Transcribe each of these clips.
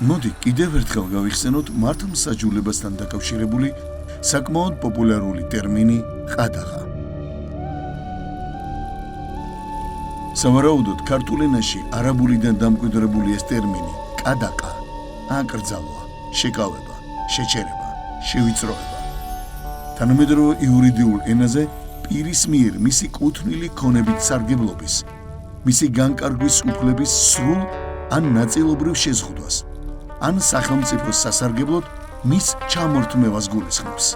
მოდი კიდევ ერთხელ გავიხსენოთ მართლმსაჯულებასთან დაკავშირებული საკმაოდ პოპულარული ტერმინი ყადაღა. სავარაუდოდ ქართულ ენაში არაბულიდან დამკვიდრებული ეს ტერმინი ყადაყა, აკრძალვა, შეკავება, შეჩერება, შევიწროება. თანამედროვე იურიდიულ ენაზე პირის მიერ მისი კუთვნილი ქონებით სარგებლობის, მისი განკარგვის უფლების სრულ ან ნაწილობრივ შეზღუდვას, ან სახელმწიფოს სასარგებლოდ მის ჩამორთმევას გულისხმობს.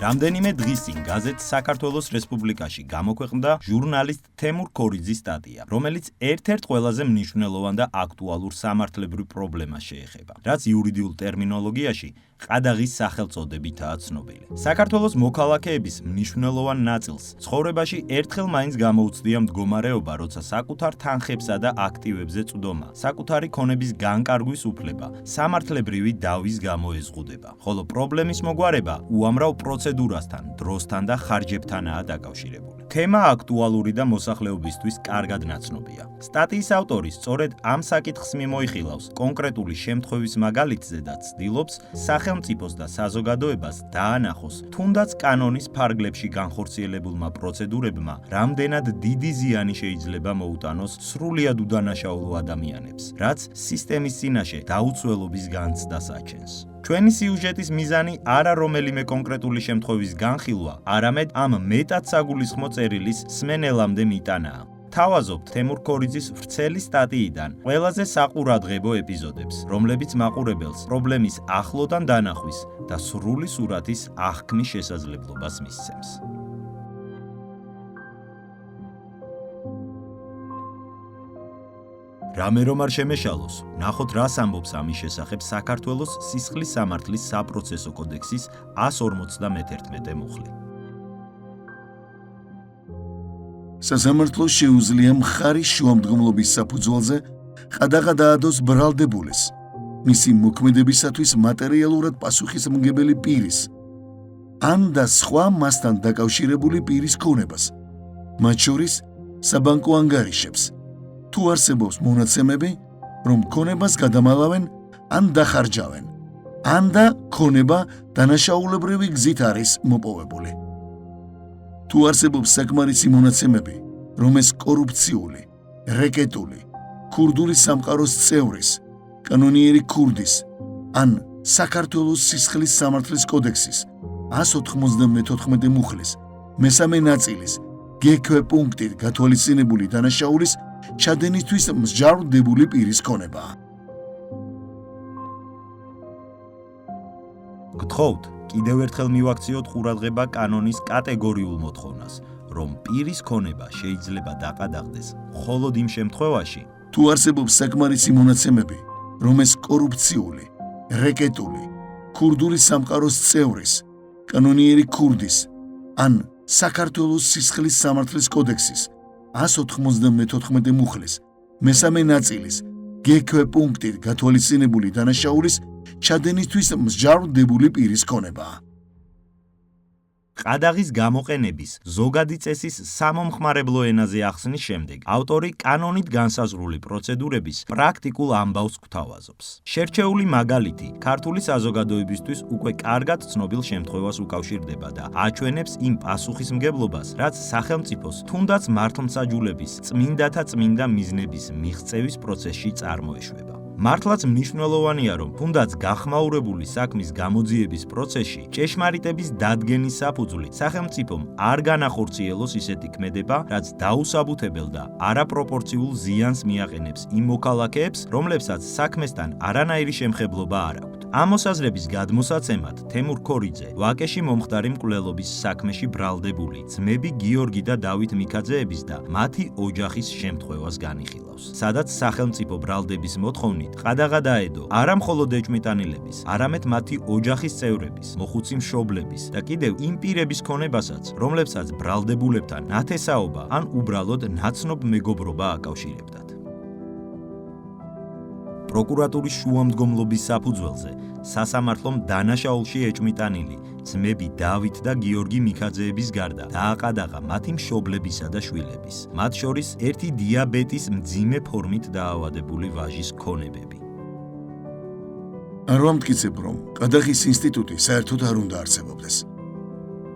რამდენიმე დღის წინ გაზეთ საქართველოს რესპუბლიკაში გამოქვეყნდა ჟურნალისტ თემურ ქორიძის სტატია, რომელიც ერთ-ერთ ყველაზე მნიშვნელოვან და აქტუალურ სამართლებრივ პრობლემას შეეხება, რაც იურიდიულ ტერმინოლოგიაში ყადაღის სახელწოდებითაა ცნობილი. საქართველოს მოქალაქეების მნიშვნელოვან ნაწილს ცხოვრებაში ერთხელ მაინც გამოუცდია მდგომარეობა, როცა საკუთარ თანხებსა და აქტივებზე წვდომა, საკუთარი ქონების განკარგვის უფლება, სამართლებრივი დავის გამო ეზღუდება, ხოლო პრობლემის მოგვარება უამრავ პროცედურასთან, დროსთან და ხარჯებთანაა დაკავშირებული. თემა აქტუალური და მოსახლეობისთვის კარგად ნაცნობია. სტატიის ავტორი სწორედ ამ საკითხს მიმოიხილავს კონკრეტული შემთხვევის მაგალითზე და ცდილობს სახელმწიფოს და საზოგადოებას დაანახოს თუნდაც კანონის ფარგლებში განხორციელებულმა პროცედურებმა რამდენად დიდი ზიანი შეიძლება მოუტანოს სრულიად უდანაშაულო ადამიანებს, რაც სისტემის წინაშე დაუცველობის განცდას აჩენს. ჩვენი სიუჟეტის მიზანი არა რომელიმე კონკრეტული შემთხვევის განხილვა, არამედ ამ მეტად საგულისხმო წერილის სმენელამდე მიტანაა. თავაზობთ თემურ ქორიძის ვრცელი სტატიიდან ყველაზე საყურადღებო ეპიზოდებს, რომლებიც მაყურებელს პრობლემის ახლოდან დანახვის და სრული სურათის აღქმის შესაძლებლობას მისცემს. რამე რომ არ შემეშალოს, ნახოთ რას ამბობს ამის შესახებ საქართველოს სისხლის სამართლის საპროცესო კოდექსის 151 მუხლი. სასამართლოს შეუძლია მხარის შუამდგომლობის საფუძველზე ყადაღა დაადოს ბრალდებულის, მისი მოქმედებისათვის მატერიალურად პასუხისმგებელი პირის, ან და სხვა მასთან დაკავშირებული პირის ქონებას, მათ შორის საბანკო ანგარიშებს, თუ არსებობს მონაცემები, რომ ქონებას გადამალავენ ან დახარჯავენ, ან და ქონება დანაშაულებრივი გზით არის მოპოვებული. თუ არსებობს საკმარისი მონაცემები, რომ ეს კორუფციული, რეკეტული, ქურდული სამყაროს წევრის, კანონიერი ქურდის, ან საქართველოს სისხლის სამართლის კოდექსის 194 მუხლის მესამე ნაწილის გექვე პუნქტით გათვალისწინებული დანაშაულის ჩადენისთვის მსჯავრდებული პირის ქონებაა. გთხოვთ, კიდევ ერთხელ მივაქციოთ ყურადღება კანონის კატეგორიულ მოთხოვნას, რომ პირის ქონება შეიძლება დაყადაღდეს მხოლოდ იმ შემთხვევაში, თუ არსებობს საკმარისი მონაცემები, რომ ეს კორუფციული, რეკეტული, ქურდული სამყაროს წევრის, კანონიერი ქურდის, ან საქართველოს სისხლის სამართლის კოდექსის 194 მუხლის მესამე ნაწილის გექვე პუნქტით გათვალისწინებული დანაშაულის ჩადენისთვის მსჯავრდებული პირის ქონებაა. ყადაღის გამოყენების ზოგადი წესის სამომხმარებლო ენაზე ახსნის შემდეგ, ავტორი კანონით განსაზღვრული პროცედურების პრაქტიკულ ამბავს გვთავაზობს. შერჩეული მაგალითი ქართული საზოგადოებისთვის უკვე კარგად ცნობილ შემთხვევას უკავშირდება და აჩვენებს იმ პასუხისმგებლობას, რაც სახელმწიფოს თუნდაც მართლმსაჯულების წმინდათა წმინდა მიზნების მიღწევის პროცესში წარმოეშვება. მართლაც მნიშვნელოვანია, რომ თუნდაც გახმაურებული საქმის გამოძიების პროცესში ჭეშმარიტების დადგენის საფუძვლით სახელმწიფომ არ განახორციელოს ისეთი ქმედება, რაც დაუსაბუთებელ და არაპროპორციულ ზიანს მიაყენებს იმ მოქალაქეებს, რომლებსაც საქმესთან არანაირი შემხებლობა არ აქვთ. ამ მოსაზრების გადმოსაცემად თემურ ქორიძე ვაკეში მომხდარი მკვლელობის საქმეში ბრალდებული ძმები გიორგი და დავით მიქაძეების და მათი ოჯახის შემთხვევას განიხილავს, სადაც სახელმწიფო ბრალდების მოთხოვნით ყადაღა დაედო არა მხოლოდ ეჭვმიტანილების, არამედ მათი ოჯახის წევრების, მოხუცი მშობლების და კიდევ იმ პირების ქონებასაც, რომლებსაც ბრალდებულებთან ნათესაობა ან უბრალოდ ნაცნობ მეგობრობა აკავშირებდათ. პროკურატურის შუამდგომლობის საფუძველზე სასამართლომ დანაშაულში ეჭვმიტანილი ძმები დავით და გიორგი მიქაძეების გარდა დააყადაღა მათი მშობლებისა და შვილების, მათ შორის ერთი დიაბეტის მძიმე ფორმით დაავადებული ვაჟის ქონებები. არ ვამტკიცებ, რომ ყადაღის ინსტიტუტი საერთოდ არ უნდა არსებობდეს.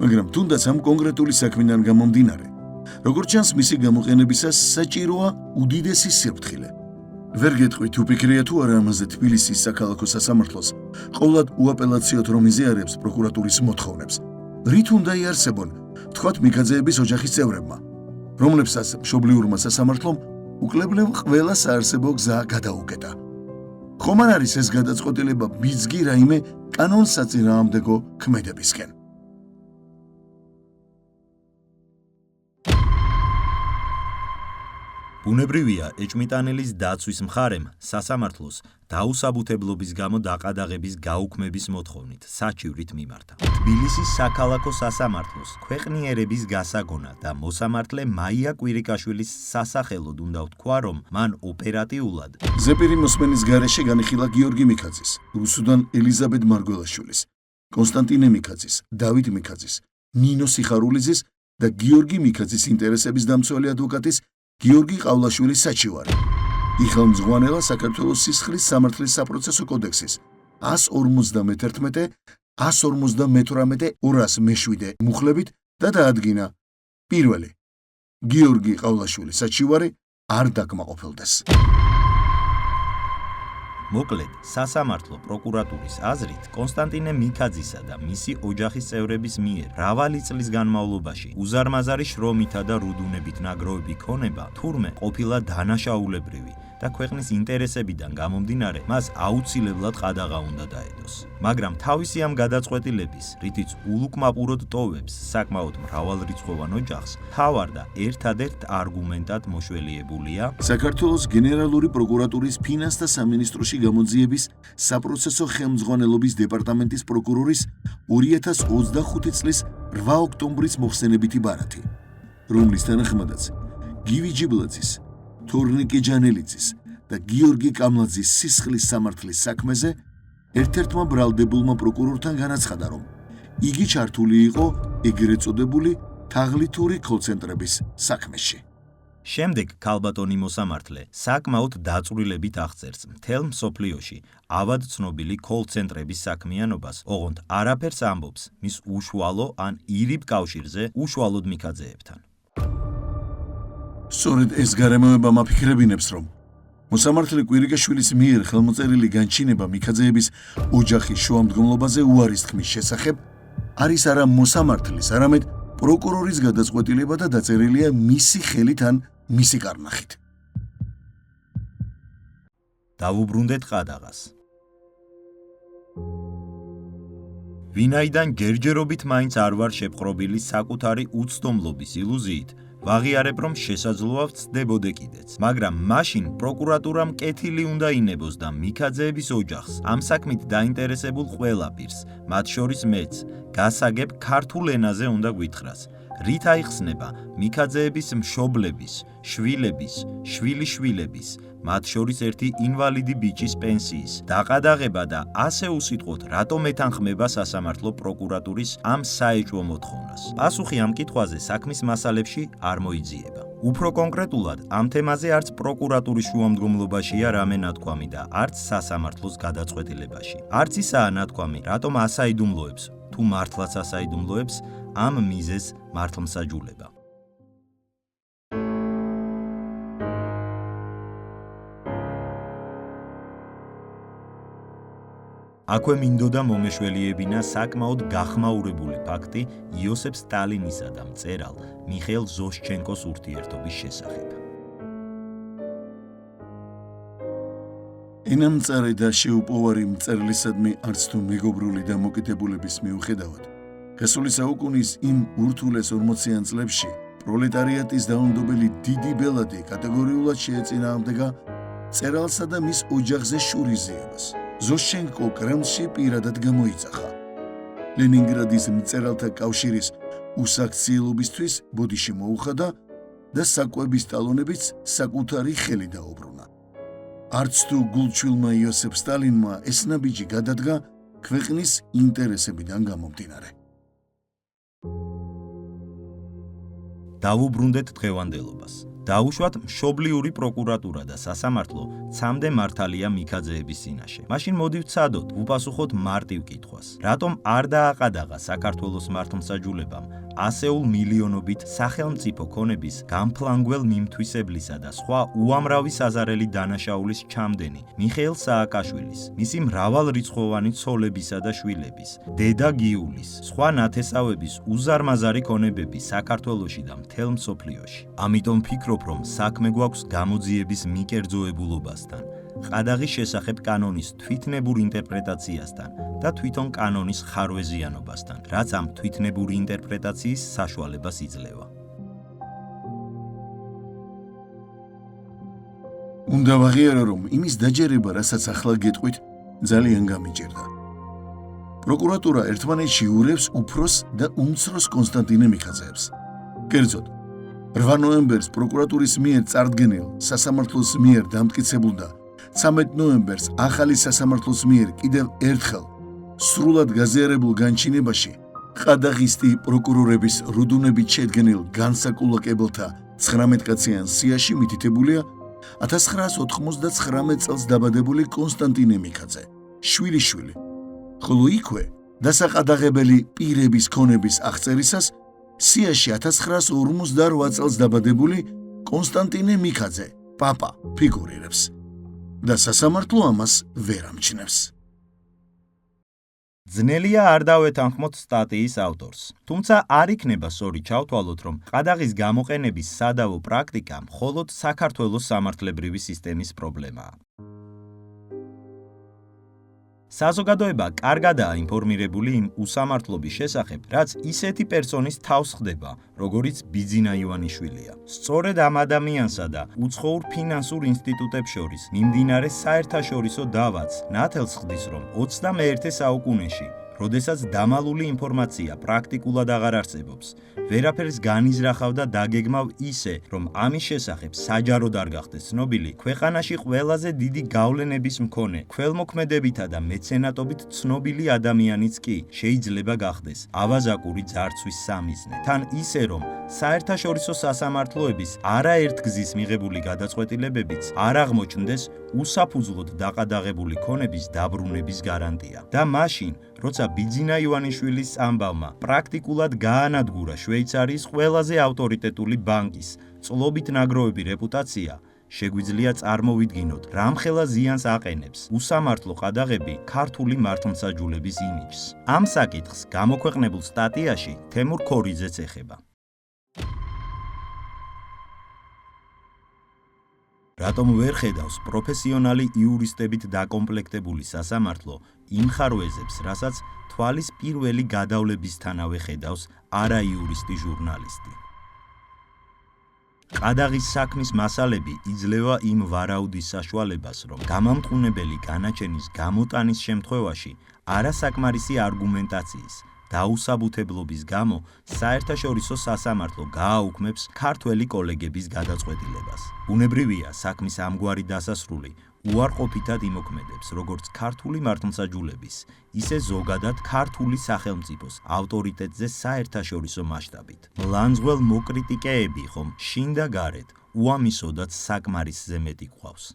მაგრამ თუნდაც ამ კონკრეტული საქმიდან გამომდინარე, როგორც ჩანს, მისი გამოყენებისას საჭიროა უდიდესი სიფრთხილე. ვერ გეტყვი თუ ფიქრია თუ არა ამაზე თბილისის საქალაქო სასამართლოს ყოვლად უაპელაციოდ რომ იზიარებს პროკურატურის მოთხოვნებს. რით უნდა იარსებონ, თქვათ მიქაძეების ოჯახის წევრებმა, რომლებსაც მშობლიურმა სასამართლომ უკლებლივ ყველა საარსებო გზა გადაუკეტა. ხომ არ არის ეს გადაწყვეტილება ბიძგი რაიმე კანონსაწინააღმდეგო ქმედებისკენ? ბუნებრივია, ეჭვმიტანილის დაცვის მხარემ სასამართლოს დაუსაბუთებლობის გამო დაყადაღების გაუქმების მოთხოვნით საჩივრით მიმართა. თბილისის საქალაქო სასამართლოს ქვეყნიერების გასაგონა და მოსამართლე მაია კვირიკაშვილის სასახელოდ უნდა ვთქვა, რომ მან ოპერატიულად ზეპირი მოსმენის გარეშე განიხილა გიორგი მიქაძის, რუსუდან ელიზაბედ მარგველაშვილის, კონსტანტინე მიქაძის, დავით მიქაძის, ნინო სიხარულიძის და გიორგი მიქაძის ინტერესების დამცველი ადვოკატის გიორგი ყავლაშვილის საჩივარი. იხელმძღვანელა საქართველოს სისხლის სამართლის საპროცესო კოდექსის 151, 158, 207 მუხლებით და დაადგინა პირველი გიორგი ყავლაშვილის საჩივარი არ დაკმაყოფილდეს. მოკლედ, სასამართლო პროკურატურის აზრით, კონსტანტინე მიქაძისა და მისი ოჯახის წევრების მიერ მრავალი წლის განმავლობაში უზარმაზარი შრომითა და რუდუნებით ნაგროვები ქონება თურმე ყოფილა დანაშაულებრივი და ქვეყნის ინტერესებიდან გამომდინარე, მას აუცილებლად ყადაღა უნდა დაედოს. მაგრამ თავისი ამ გადაწყვეტილების, რითიც ულუკმაპუროდ ტოვებს საკმაოდ მრავალრიცხოვან ოჯახს, მთავარ და ერთადერთ არგუმენტად მოშველიებულია საქართველოს გენერალური პროკურატურის ფინანსთა სამინისტროში გამოძიების საპროცესო ხელმძღვანელობის დეპარტამენტის პროკურორის 2025 წლის 8 ოქტომბრის მოხსენებითი ბარათი, რომლის თანახმადაც გივი ჯიბლაძის, თორნიკე ჯანელიძის და გიორგი კამლაძის სისხლის სამართლის საქმეზე ერთ-ერთმა ბრალდებულმა პროკურორთან განაცხადა, რომ იგი ჩართული იყო ეგრეთ წოდებული თაღლითური კოლცენტრების საქმეში. შემდეგ ქალბატონი მოსამართლე საკმაოდ დაწვრილებით აღწერს მთელ მსოფლიოში ავად ცნობილი კოლცენტრების საქმიანობას, ოღონდ არაფერს ამბობს მის უშუალო ან ირიბ კავშირზე უშუალოდ მიქაძეებთან. სწორედ ეს გარემოება მაფიქრებინებს, რომ მოსამართლე კვირიკაშვილის მიერ ხელმოწერილი განჩინება მიქაძეების ოჯახის შუამდგომლობაზე უარის თქმის შესახებ არის არა მოსამართლის, არამედ პროკურორის გადაწყვეტილება და დაწერილია მისი ხელით ან მისი კარნახით. დავუბრუნდეთ ყადაღას. ვინაიდან გერჯერობით მაინც არ ვარ შეპყრობილი საკუთარი უცდომლობის ილუზიით, ვაღიარებ, რომ შესაძლოა ვწდებოდე კიდეც, მაგრამ მაშინ პროკურატურამ კეთილი უნდა ინებოს და მიქაძეების ოჯახს, ამ საქმით დაინტერესებულ ყველა პირს, მათ შორის მეც, გასაგებ ქართულ ენაზე უნდა გვითხრას. რით აიხსნება მიქაძეების მშობლების, შვილების, შვილიშვილების, მათ შორის ერთი ინვალიდი ბიჭის პენსიის დაყადაღება და ასე უსიტყვოდ რატომ ეთანხმება სასამართლო პროკურატურის ამ საეჭვო მოთხოვნას. პასუხი ამ კითხვაზე საქმის მასალებში არ მოიძიება. უფრო კონკრეტულად, ამ თემაზე არც პროკურატურის შუამდგომლობაშია რამე ნათქვამი და არც სასამართლოს გადაწყვეტილებაში. არც ისაა ნათქვამი, რატომ ასაიდუმლოებს, თუ მართლაც ასაიდუმლოებს ამ მიზეზ მართლმსაჯულება. აქვე მინდოდა მომეშველიებინა საკმაოდ გახმაურებული ფაქტი იოსებ სტალინისა და მწერალ მიხეილ ზოშჩენკოს ურთიერთობის შესახებ. ენამწარე და შეუპოვარი მწერლისადმი არც თუ მეგობრული დამოკიდებულების მიუხედავად, გასული საუკუნის იმ ურთულეს 40-იან წლებში პროლეტარიატის დაუნდობელი დიდი ბელადი კატეგორიულად შეეწინააღმდეგა მწერალსა და მის ოჯახზე შურიზიებას. ზოშჩენკო კრემლში პირადად გამოიძახა. ლენინგრადის მწერალთა კავშირის უსაქციელობისთვის ბოდიში მოუხადა და საკვების ტალონებიც საკუთარი ხელი დაუბრუნა. არც თუ გულჩვილმა იოსებ სტალინმა ეს ნაბიჯი გადადგა ქვეყნის ინტერესებიდან გამომდინარე. დავუბრუნდეთ დღევანდელობას. დაუშვათ მშობლიური პროკურატურა და სასამართლო ცამდე მართალია მიქაძეების წინაშე. მაშინ მოდივთ სადოთ, ვუპასუხოთ მარტივ კითხვას. რატომ არ დააყადაღა საქართველოს მართლმსაჯულებამ ასეულ მილიონობით სახელმწიფო ქონების გამფლანგველ მიმთვისებლისა და სხვა უამრავი საზარელი დანაშაულის ჩამდენი მიხეილ სააკაშვილის, მისი მრავალრიცხოვანი ცოლებისა და შვილების, დედა გიულის, სხვა ნათესავების უზარმაზარი ქონებები საქართველოში და მთელ მსოფლიოში. ამიტომ ვფიქრობ, რომ საქმე გვაქვს გამოძიების მიკერძოებულობასთან, ყადაღის შესახებ კანონის თვითნებურ ინტერპრეტაციასთან და თვითონ კანონის ხარვეზიანობასთან, რაც ამ თვითნებური ინტერპრეტაციის საშუალებას იძლევა. უნდა ვაღიარო, რომ იმის დაჯერება, რასაც ახლა გეტყვით, ძალიან გამიჭირდა. პროკურატურა ერთმანეთში ურევს უფროს და უმცროს კონსტანტინე მიხაძეებს. კერძოდ, 8 ნოემბერს პროკურატურის მიერ წარდგენილ სასამართლოს მიერ დამტკიცებულ და 13 ნოემბერს ახალი სასამართლოს მიერ კიდევ ერთხელ სრულად გაზიარებულ განჩინებაში ყადაღისტი პროკურორების რუდუნებით შედგენილ განსაკულაკებელთა 19 კაციან სიაში მითითებულია 1999 წელს დაბადებული კონსტანტინე მიქაძე, შვილიშვილი, ხოლო იქვე დასაყადაღებელი პირების ქონების აღწერისას სიაში 1958 წელს დაბადებული კონსტანტინე მიქაძე, პაპა, ფიგურირებს და სასამართლო ამას ვერ ამჩნევს. ძნელია არ დავეთანხმოთ სტატიის ავტორს. თუმცა არ იქნება სწორი ჩავთვალოთ, რომ ყადაღის გამოყენების სადავო პრაქტიკა მხოლოდ საქართველოს სამართლებრივი სისტემის პრობლემაა. საზოგადოება კარგადაა ინფორმირებული იმ უსამართლობის შესახებ, რაც ისეთი პერსონის თავს ხდება, როგორიც ბიძინა ივანიშვილია. სწორედ ამ ადამიანსა და უცხოურ ფინანსურ ინსტიტუტებს შორის მიმდინარე საერთაშორისო დავაც ნათელს ხდის, რომ 21 საუკუნეში, როდესაც დამალული ინფორმაცია პრაქტიკულად აღარ არსებობს, ვერაფერს განიზრახავ და დაგეგმავ ისე, რომ ამის შესახებ საჯაროდ არ გახდეს ცნობილი, ქვეყანაში ყველაზე დიდი გავლენების მქონე, ქველმოქმედებითა და მეცენატობით ცნობილი ადამიანიც კი შეიძლება გახდეს ავაზაკური ძარცვის სამიზნე. თან ისე, რომ საერთაშორისო სასამართლოების არაერთგზის მიღებული გადაწყვეტილებებიც არ აღმოჩნდეს უსაფუძვლოდ დაყადაღებული ქონების დაბრუნების გარანტია. და მაშინ, როცა ბიძინა ივანიშვილის ამბავმა პრაქტიკულად გაანადგურა შვეიცარიის ყველაზე ავტორიტეტული ბანკის წლობით ნაგროვები რეპუტაცია, შეგვიძლია წარმოვიდგინოთ, რამხელა ზიანს აყენებს უსამართლო ყადაღები ქართული მართლმსაჯულების იმიჯს. ამ საკითხს გამოქვეყნებულ სტატიაში თემურ ქორიძეც ეხება. რატომ ვერ ხედავს პროფესიონალი იურისტებით დაკომპლექტებული სასამართლო იმ ხარვეზებს, რასაც თვალის პირველი გადავლებისთანავე ხედავს არაიურისტი ჟურნალისტი. ყადაღის საქმის მასალები იძლევა იმ ვარაუდის საშუალებას, რომ გამამტყუნებელი განაჩენის გამოტანის შემთხვევაში არასაკმარისი არგუმენტაციის დაუსაბუთებლობის გამო საერთაშორისო სასამართლო გააუქმებს ქართველი კოლეგების გადაწყვეტილებას. ბუნებრივია, საქმის ამგვარი დასასრული უარყოფითად იმოქმედებს როგორც ქართული მართლმსაჯულების, ისე ზოგადად ქართული სახელმწიფოს ავტორიტეტზე საერთაშორისო მასშტაბით. მლანძღვრელ მოკრიტიკეები ხომ შინ და გარეთ უამისოდაც საკმარისზე მეტი გვყავს.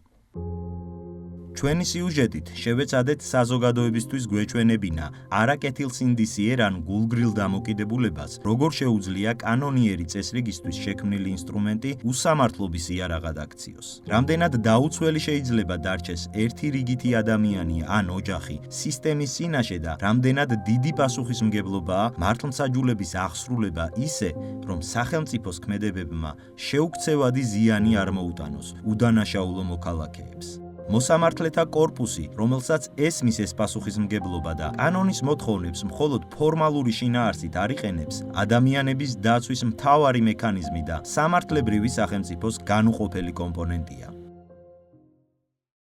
ჩვენი სიუჟეტით შევეცადეთ საზოგადოებისთვის გვეჩვენებინა არაკეთილსინდისიერ ან გულგრილ დამოკიდებულებას, როგორ შეუძლია კანონიერი წესრიგისთვის შექმნილი ინსტრუმენტი უსამართლობის იარაღად აქციოს. რამდენად დაუცველი შეიძლება დარჩეს ერთი რიგითი ადამიანი ან ოჯახი სისტემის წინაშე და რამდენად დიდი პასუხისმგებლობაა მართლმსაჯულების აღსრულება ისე, რომ სახელმწიფოს ქმედებებმა შეუქცევადი ზიანი არ მოუტანოს უდანაშაულო მოქალაქეებს. მოსამართლეთა კორპუსი, რომელსაც ესმის ეს პასუხისმგებლობა და კანონის მოთხოვნებს მხოლოდ ფორმალური შინაარსით არ იყენებს, ადამიანების დაცვის მთავარი მექანიზმი და სამართლებრივი სახელმწიფოს განუყოფელი კომპონენტია.